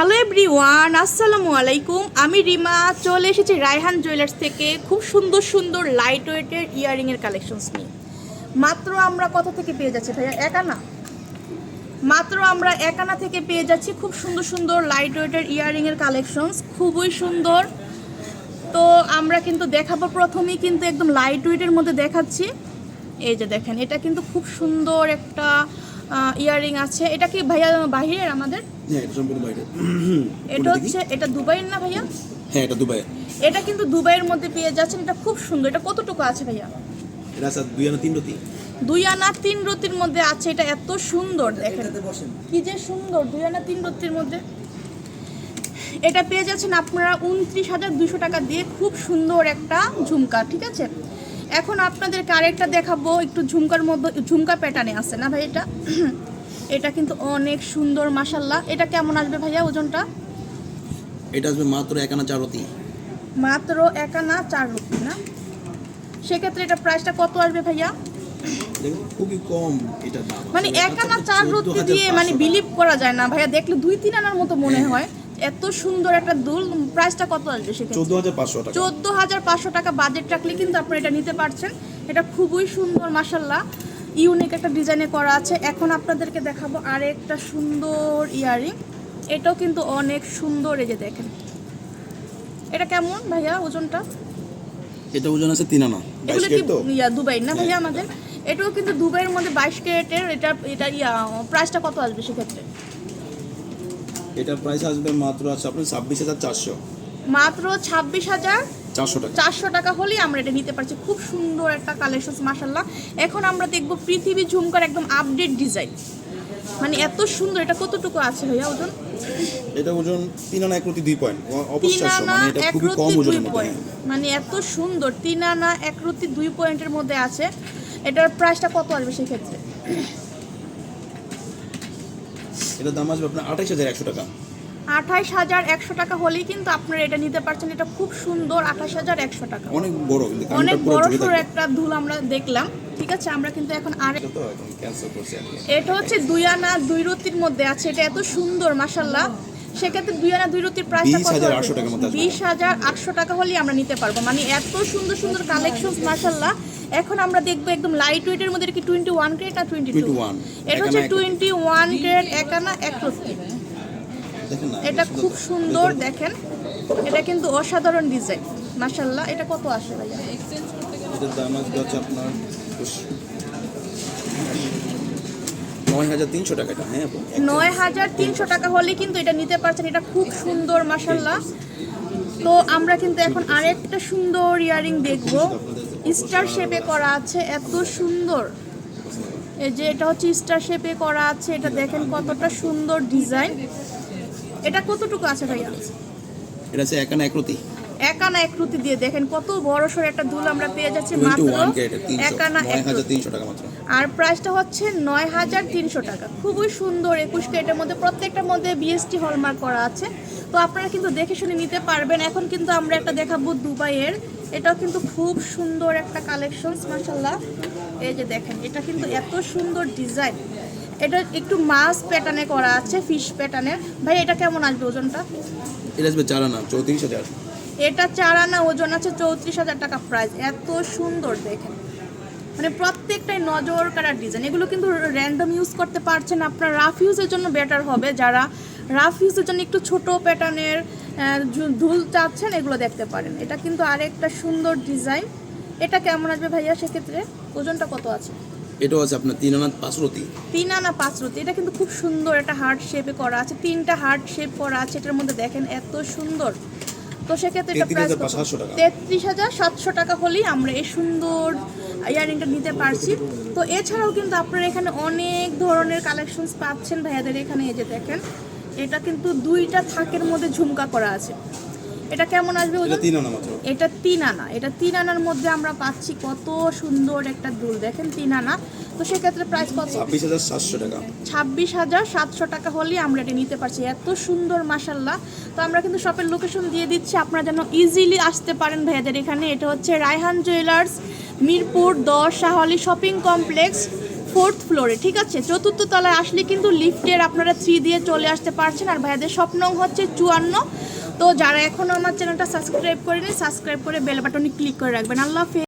Hello everyone, আসসালামু আলাইকুম। আমি রিমা চলে এসেছি রায়হান জুয়েলার্স থেকে খুব সুন্দর সুন্দর লাইট ওয়েটের ইয়াররিংয়ের কালেকশনস নিয়ে। মাত্র আমরা কত থেকে পেয়ে যাচ্ছি ভাইয়া? একানা। মাত্র আমরা একানা থেকে পেয়ে যাচ্ছি খুব সুন্দর সুন্দর লাইট ওয়েটের ইয়াররিংয়ের কালেকশনস, খুবই সুন্দর। তো আমরা কিন্তু দেখাবো প্রথমেই কিন্তু একদম লাইট ওয়েটের মধ্যে দেখাচ্ছি। এই যে দেখেন, এটা কিন্তু খুব সুন্দর একটা ইয়াররিং আছে। এটা কি ভাইয়া বাহিরের আমাদের? হ্যাঁ, এটা সম্পূর্ণ বাইরে। এটা হচ্ছে, এটা দুবাইয়ের না ভাইয়া? হ্যাঁ, এটা দুবাই। এটা কিন্তু দুবাইয়ের মধ্যে পেয়ে যাচ্ছেন। এটা খুব সুন্দর। এটা কতটুকু আছে ভাইয়া? এটা স্যার 2 আনা 3 রতি। 2 আনা 3 রতির মধ্যে আছে। এটা এত সুন্দর, দেখেন কি যে সুন্দর। 2 আনা 3 রতির মধ্যে এটা পেয়ে যাচ্ছেন আপনারা 29,200 টাকা দিয়ে। খুব সুন্দর একটা ঝুমকা, ঠিক আছে। এখন আপনাদেরকে আরেকটা দেখাবো, একটু ঝুমকার মধ্যে, ঝুমকা প্যাটার্নে আছে না ভাই এটা? এটা কিন্তু অনেক সুন্দর মাশাল্লাহ। এটা কেমন আসবে ভাইয়া ওজনটা? এটা আসবে মাত্র 1 আনা 4 রতি। মাত্র 1 আনা 4 রতি না? সেক্ষেত্রে এটা প্রাইসটা কত আসবে ভাইয়া? দেখুন খুবই কম এটা দাম। মানে 1 আনা 4 রতি দিয়ে মানে বিলিভ করা যায় না ভাইয়া, দেখলে 2-3 আনার মতো মনে হয়। এত সুন্দর একটা দুল। প্রাইসটা কত আসবে সেক্ষেত্রে? 14,500 টাকা। 14,500 টাকা বাজেট রাখলে কিন্তু আপনারা এটা নিতে পারছেন। এটা খুবই সুন্দর মাশাল্লাহ, ইউনিক একটা ডিজাইনে করা আছে। এখন আপনাদেরকে দেখাবো আরেকটা সুন্দর ইয়াররিং। এটাও কিন্তু অনেক সুন্দর। এই যে দেখেন, এটা কেমন ভাইয়া ওজনটা? এটা ওজন আছে 3 আনা। এগুলো কি দুবাই না ভাইয়া আমাদের? এটাও কিন্তু দুবাইয়ের মধ্যে 22 ক্যারেটের। এটা প্রাইসটা কত আসবে সেক্ষেত্রে? এটা প্রাইস আসবে মাত্র আছে আপনার 26,400। মাত্র 26,400 টাকা। 400 টাকা হলেই আমরা এটা নিতে পারছি। খুব সুন্দর একটা কালেকশন মাশাল্লাহ। এখন আমরা দেখবো পৃথিবী ঝুমকার একদম আপডেট ডিজাইন, মানে এত সুন্দর। এটা কতটুকু আছে ভাইয়া ওজন? এটা ওজন 3 আনা 1 রতি 2 পয়েন্ট। 3 আনা মানে এটা 1 খুবই কম রতি 2 ওজনের মধ্যে। পয়েন্ট, মানে এত সুন্দর। 3 আনা 1 রতি 2 পয়েন্টের মধ্যে আছে। এটার প্রাইসটা কত আসবে সেক্ষেত্রে? এটার দাম আসবে আপনার 28,100 টাকা। 28,100 টাকা হলেই কিন্তু আপনারা এটা নিতে পারছেন। এটা খুব সুন্দর। 28,100 টাকা। অনেক বড়, কিন্তু অনেক কানেরটা পুরো বড় ঝুলে সড়ো থাকে। একটা দুল আমরা দেখলাম, ঠিক আছে। আমরা কিন্তু এখন এটা তো এখন ক্যান্সেল করছি আমি। এটা হচ্ছে 2 আনা 2 রতির মধ্যে আছে। এটা এত সুন্দর মাশাল্লাহ। সেক্ষেত্রে 2 আনা 2 রতির প্রাইসটা কত? 20,800 টাকার মধ্যে আসবে। 20,800 টাকা হলেই আমরা নিতে পারবো। মানে এত সুন্দর সুন্দর কালেকশন মাশাল্লাহ। এখন আমরা দেখবো একদম লাইট ওয়েটের মধ্যে কি 21 ক্যারেট না 22? এটা হচ্ছে 21 ক্যারেট 1 আনা 1 রতি। এটা খুব সুন্দর, দেখেন। এটা কিন্তু অসাধারণ ডিজাইন মাশাল্লাহ। এটা কত আসে ভাইয়া? এটার দাম আসবে হচ্ছে আপনার 9,300 টাকা। এটা হ্যাঁ, 9,300 টাকা হলে কিন্তু এটা নিতে পারছেন। এটা খুব সুন্দর মাশাল্লাহ। তো আমরা কিন্তু এখন আরেকটা সুন্দর ইয়ারিং দেখবো, স্টার শেপে করা আছে। এত সুন্দর। এই যে এটা হচ্ছে স্টার শেপে করা আছে। এটা দেখেন কতটা সুন্দর ডিজাইন। এটা কতটুকু আছে ভাইয়া? এটা আছে 1 আনা 1 রতি। 1 আনা 1 রতি দিয়ে দেখেন কত বড় সড় একটা দুল আমরা পেয়ে যাচ্ছি মাত্র 1 আনা 1 রতি। 9,300 টাকা মাত্র। আর প্রাইসটা হচ্ছে 9,300 টাকা। খুবই সুন্দর। 21 ক্যারেটের মধ্যে, প্রত্যেকটার মধ্যে বিএসটি হলমার্ক করা আছে। তো আপনারা কিন্তু দেখে শুনে নিতে পারবেন। এখন কিন্তু আমরা একটা দেখাবো দুবাইয়ের। এটাও কিন্তু খুব সুন্দর একটা কালেকশন মাশাল্লাহ। এই যে দেখেন, এটা কিন্তু এত সুন্দর ডিজাইন। এটা একটু মাছ প্যাটার্নে করা আছে, ফিশ প্যাটার্নের। ভাই এটা কেমন আসবে ওজনটা? এটা আসবে 4 আনা 34,000। এটা 4 আনা ওজন আছে, 34,000 টাকা প্রাইস। এত সুন্দর দেখেন, মানে প্রত্যেকটাই নজর কাড়ার ডিজাইন। এগুলো কিন্তু র্যান্ডম ইউজ করতে পারছেন আপনার। রাফ ইউজের জন্য বেটার হবে। যারা রাফ ইউজের জন্য একটু ছোট প্যাটার্নের দুল চাচ্ছেন, এগুলো দেখতে পারেন। এটা কিন্তু আরেকটা সুন্দর ডিজাইন। এটা কেমন আসবে ভাইয়া সেক্ষেত্রে? ওজনটা কত আছে? এটাও আছে আপনার 3 আনা 5 রতি। 3 আনা 5 রতি। এটা কিন্তু খুব সুন্দর। একটা হার্ট শেপে করা আছে, 3টা হার্ট শেপ করা আছে এটার মধ্যে, দেখেন এত সুন্দর। তো সেক্ষেত্রে এটা প্রাইস 33,700 টাকা হলেই আমরা এই সুন্দর ইয়াররিংটা নিতে পারছি। তো এছাড়াও কিন্তু আপনারা এখানে অনেক ধরনের কালেকশনস পাচ্ছেন ভাইয়াদের এখানে। এই যে দেখেন, এটা কিন্তু 2টা থাকের মধ্যে ঝুমকা করা আছে। এটা কেমন আসবে ওজন? এটা 3 আনা মাত্র। এটা 3 আনা। এটা 3 আনার মধ্যে আমরা পাচ্ছি কত সুন্দর একটা দুল, দেখেন 3 আনা। তো সেক্ষেত্রে প্রাইস কত? 26,700 টাকা। 26,700 টাকা হলেই আমরা এটা নিতে পারছি। এত সুন্দর মাশাল্লাহ। তো আমরা কিন্তু শপের লোকেশন দিয়ে দিচ্ছি, আপনারা যেন ইজিলি আসতে পারেন ভাইয়াদের এখানে। এটা হচ্ছে Raihan jewellers, Mirpur 10 Shahwali shopping complex, 4th ফ্লোরে, ঠিক আছে। 4র্থ তলায় আসলে কিন্তু লিফটের আপনারা 3 দিয়ে চলে আসতে পারছেন। আর ভাইয়াদের শপ নং হচ্ছে 54। তো যারা এখনও আমার চ্যানেলটা সাবস্ক্রাইব করেনি, সাবস্ক্রাইব করে বেল বাটনে ক্লিক করে রাখবেন। আল্লাহ হাফেজ।